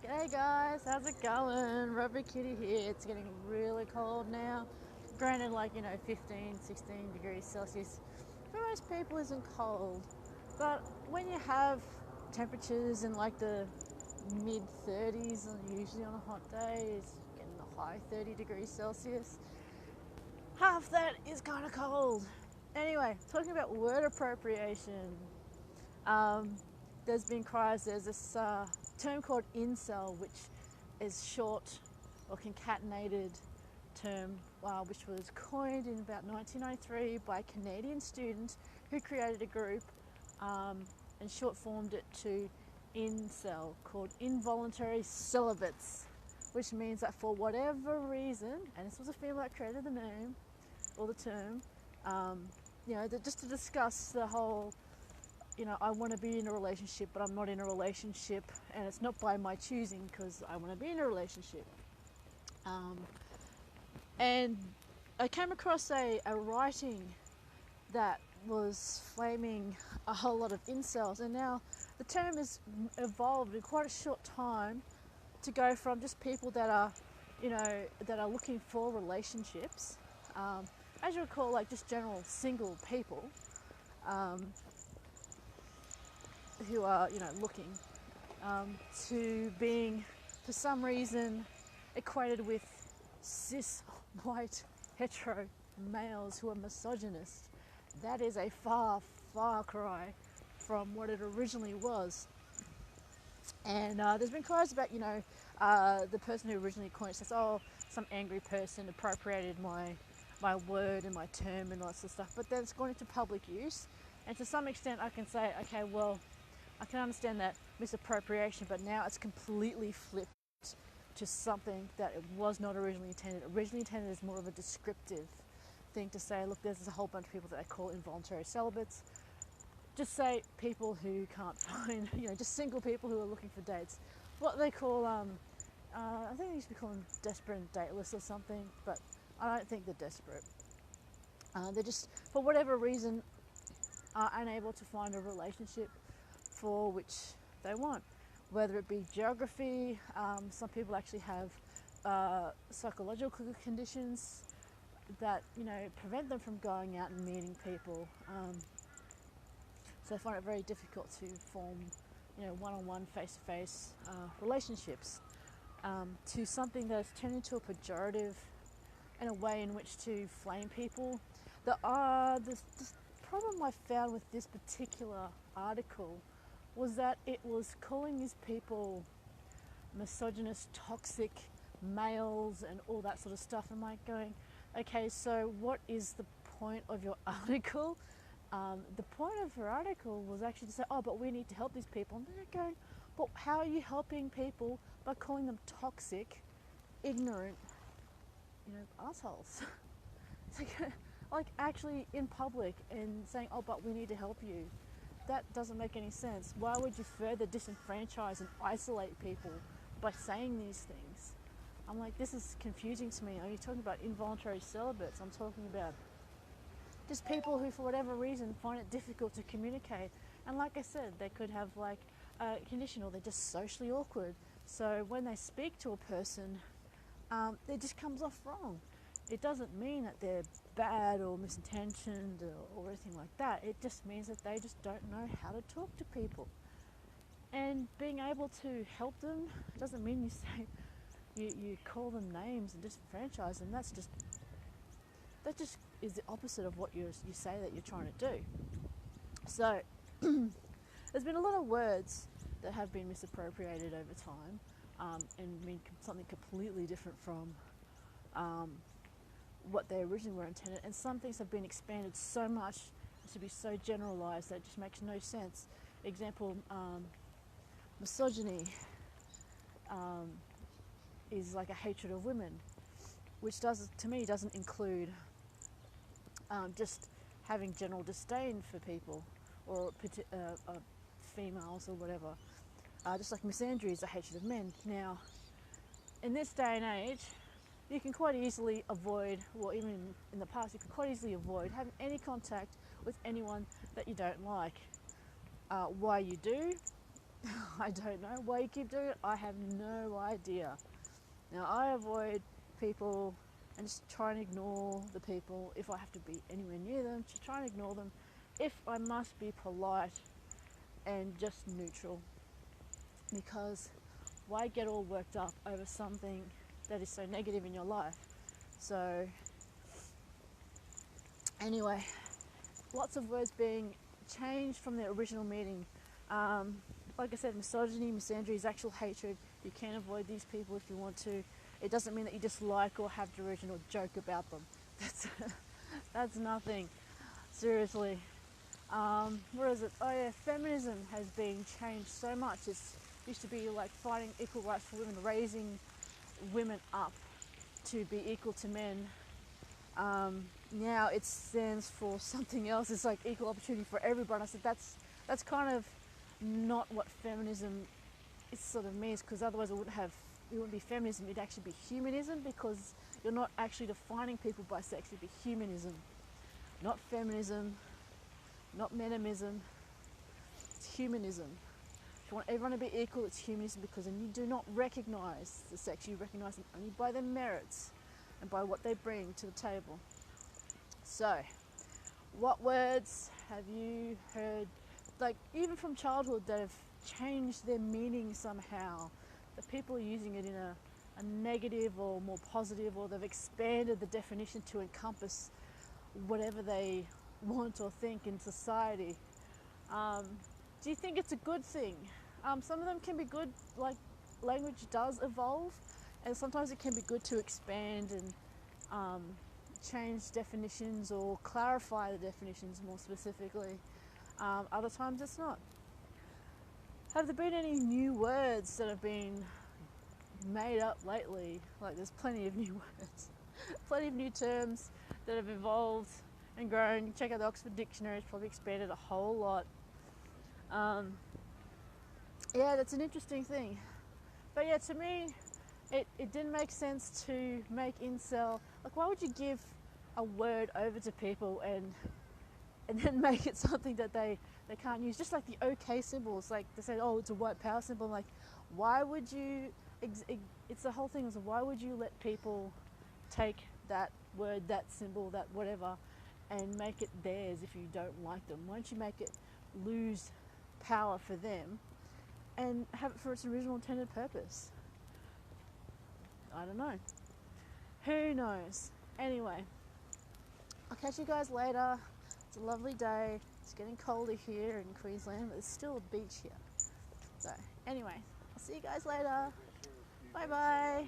Hey guys, how's it going? Rubber Kitty here. It's getting really cold now. Granted, 15, 16 degrees Celsius for most people isn't cold. But when you have temperatures in like the mid 30s, and usually on a hot day, it's getting the high 30 degrees Celsius. Half that is kind of cold. Anyway, talking about word appropriation. Um, there's been cries, there's this term called incel, which is short or concatenated term, which was coined in about 1993 by a Canadian student who created a group and short formed it to incel, called Involuntary Celibates, which means that for whatever reason, and this was a female that created the name or the term, just to discuss the whole, I want to be in a relationship, but I'm not in a relationship, and it's not by my choosing because I want to be in a relationship. And I came across a writing that was flaming a whole lot of incels, and now the term has evolved in quite a short time to go from just people that are, that are looking for relationships, as you recall, like just general single people. Who are looking to being for some reason equated with cis white hetero males who are misogynist. That is a far cry from what it originally was. And there's been cries about the person who originally coined it says, oh, some angry person appropriated my word and my term and all that sort of stuff, but then it's gone into public use. And to some extent I can say, okay, well, I can understand that misappropriation, but now it's completely flipped to something that it was not originally intended. Originally intended as more of a descriptive thing to say, look, there's a whole bunch of people that I call involuntary celibates. Just say people who can't find, just single people who are looking for dates. What they call, I think they used to be called desperate and dateless or something, but I don't think they're desperate. They're just, for whatever reason, are unable to find a relationship for which they want, whether it be geography. Some people actually have psychological conditions that prevent them from going out and meeting people, so they find it very difficult to form one-on-one, face-to-face relationships, to something that's turned into a pejorative and a way in which to flame people. The problem I found with this particular article was that it was calling these people misogynist, toxic males and all that sort of stuff. I'm like going, okay, so what is the point of your article? The point of your article was actually to say, oh, but we need to help these people. And they're going, but how are you helping people by calling them toxic, ignorant, assholes? It's like actually in public and saying, oh, but we need to help you. That doesn't make any sense. Why would you further disenfranchise and isolate people by saying these things? I'm like, this is confusing to me. Are you talking about involuntary celibates? I'm talking about just people who, for whatever reason, find it difficult to communicate. And like I said, they could have like a condition, or they're just socially awkward. So when they speak to a person, it just comes off wrong. It doesn't mean that they're bad or misintentioned or anything like that. It just means that they just don't know how to talk to people. And being able to help them doesn't mean you say you call them names and disenfranchise them. That just is the opposite of what you say that you're trying to do. So there's been a lot of words that have been misappropriated over time, and mean something completely different from what they originally were intended, and some things have been expanded so much to be so generalized that it just makes no sense. Example, misogyny is like a hatred of women, which to me doesn't include just having general disdain for people or females or whatever. Just like misandry is a hatred of men. Now, in this day and age, you can quite easily avoid, or even in the past, you can quite easily avoid having any contact with anyone that you don't like. Why you do? I don't know why you keep doing it. I have no idea. Now, I avoid people and just try and ignore the people if I have to be anywhere near them, to try and ignore them if I must be polite and just neutral. Because why get all worked up over something that is so negative in your life? So, anyway, lots of words being changed from their original meaning. Like I said, misogyny, misandry is actual hatred. You can avoid these people if you want to. It doesn't mean that you dislike or have derision or joke about them. That's nothing. Seriously. What is it? Oh yeah, feminism has been changed so much. It used to be like fighting equal rights for women, raising women up to be equal to men. Now it stands for something else. It's like equal opportunity for everybody. I said that's kind of not what feminism is sort of means, because otherwise it wouldn't be feminism. It'd actually be humanism, because you're not actually defining people by sex. It'd be humanism, not feminism, not menimism. It's humanism. If you want everyone to be equal, it's humanism, because then you do not recognize the sex. You recognize them only by their merits and by what they bring to the table. So, what words have you heard, like even from childhood, that have changed their meaning somehow? That people are using it in a negative or more positive, or they've expanded the definition to encompass whatever they want or think in society. Do you think it's a good thing? Some of them can be good, like language does evolve, and sometimes it can be good to expand and change definitions or clarify the definitions more specifically. Other times it's not. Have there been any new words that have been made up lately? Like, there's plenty of new words, plenty of new terms that have evolved and grown. Check out the Oxford Dictionary, it's probably expanded a whole lot. Yeah, that's an interesting thing. But yeah, to me, it didn't make sense to make incel. Like, why would you give a word over to people and then make it something that they can't use? Just like the OK symbols, like they said, oh, it's a white power symbol. Like, why would you, it's the whole thing is, why would you let people take that word, that symbol, that whatever, and make it theirs if you don't like them? Why don't you make it lose power for them and have it for its original intended purpose? I don't know. Who knows? Anyway, I'll catch you guys later. It's a lovely day. It's getting colder here in Queensland, but there's still a beach here. So anyway, I'll see you guys later. Bye bye.